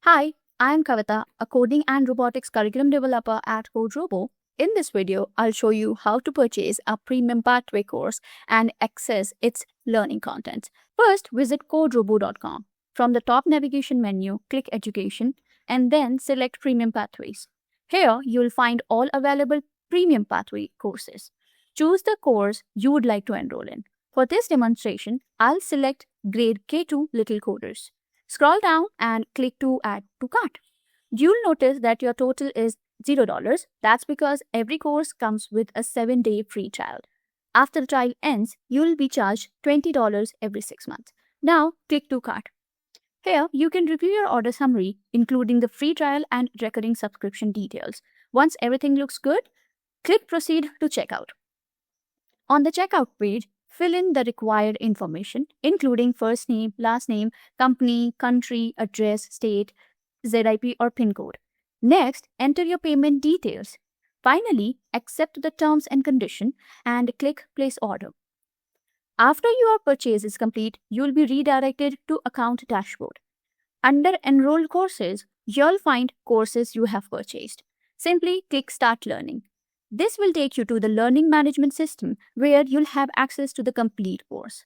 Hi, I am Kavita, a coding and robotics curriculum developer at CodeRobo. In this video, I'll show you how to purchase a premium pathway course and access its learning content. First, visit coderobo.com. From the top navigation menu, click Education and then select Premium Pathways. Here, you'll find all available premium pathway courses. Choose the course you would like to enroll in. For this demonstration, I'll select Grade K2 Little Coders. Scroll down and click to add to cart. You'll notice that your total is $0. That's because every course comes with a 7-day free trial. After the trial ends, you'll be charged $20 every 6 months. Now, click to cart. Here, you can review your order summary, including the free trial and recurring subscription details. Once everything looks good, click Proceed to checkout. On the checkout page, fill in the required information, including first name, last name, company, country, address, state, ZIP or PIN code. Next, enter your payment details. Finally, accept the terms and condition and click Place Order. After your purchase is complete, you will be redirected to Account Dashboard. Under Enrolled Courses, you'll find courses you have purchased. Simply click Start Learning. This will take you to the learning management system where you'll have access to the complete course.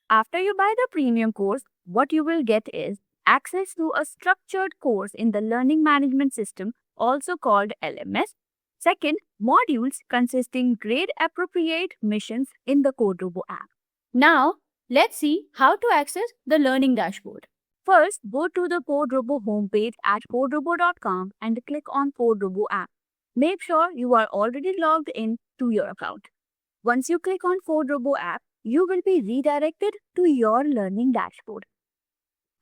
After you buy the premium course, what you will get is access to a structured course in the learning management system, also called LMS. Second, modules consisting grade appropriate missions in the CodeRobo app. Now, let's see how to access the learning dashboard. First, go to the CodeRobo homepage at coderobo.com and click on CodeRobo app. Make sure you are already logged in to your account. Once you click on CodeRobo app, you will be redirected to your learning dashboard.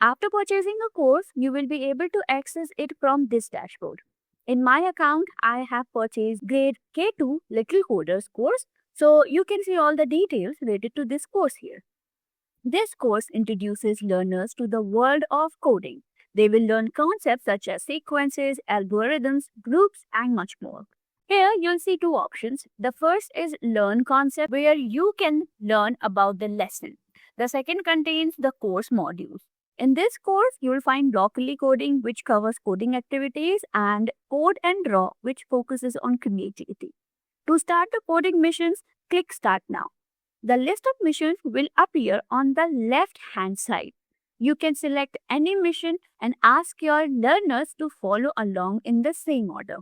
After purchasing a course, you will be able to access it from this dashboard. In my account, I have purchased Grade K2 Little Coders course, so you can see all the details related to this course here. This course introduces learners to the world of coding. They will learn concepts such as sequences, algorithms, groups, and much more. Here you'll see two options. The first is Learn Concept, where you can learn about the lesson. The second contains the course modules. In this course, you'll find Broccoli Coding, which covers coding activities, and Code and Draw, which focuses on creativity. To start the coding missions, click Start Now. The list of missions will appear on the left-hand side. You can select any mission and ask your learners to follow along in the same order.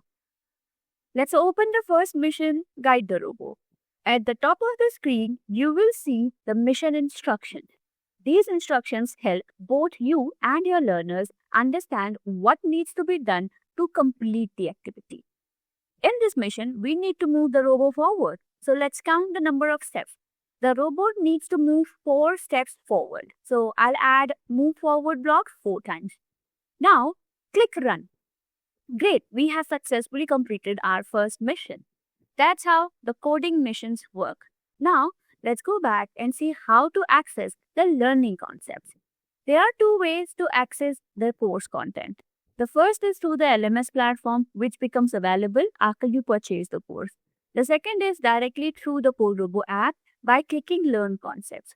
Let's open the first mission, Guide the Robo. At the top of the screen, you will see the mission instructions. These instructions help both you and your learners understand what needs to be done to complete the activity. In this mission, we need to move the robo forward. So let's count the number of steps. The robot needs to move 4 steps forward. So I'll add move forward block 4 times. Now, click Run. Great, we have successfully completed our first mission. That's how the coding missions work. Now, let's go back and see how to access the learning concepts. There are 2 ways to access the course content. The first is through the LMS platform, which becomes available after you purchase the course. The second is directly through the CodeRobo app by clicking Learn Concepts.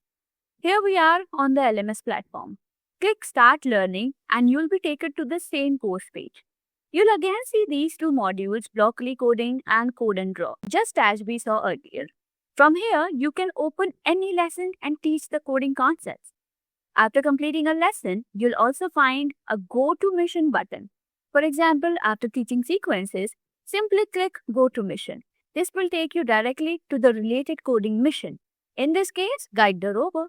Here we are on the LMS platform. Click Start Learning and you'll be taken to the same course page. You'll again see these 2 modules, Broccoli Coding and Code and Draw, just as we saw earlier. From here, you can open any lesson and teach the coding concepts. After completing a lesson, you'll also find a Go to Mission button. For example, after teaching sequences, simply click Go to Mission. This will take you directly to the related coding mission. In this case, Guide the Robo,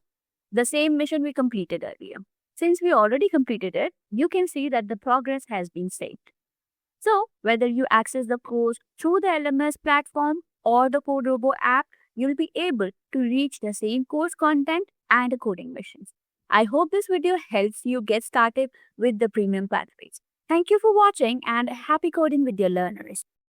the same mission we completed earlier. Since we already completed it, you can see that the progress has been saved. So, whether you access the course through the LMS platform or the CodeRobo app, you'll be able to reach the same course content and coding missions. I hope this video helps you get started with the premium pathways. Thank you for watching and happy coding with your learners.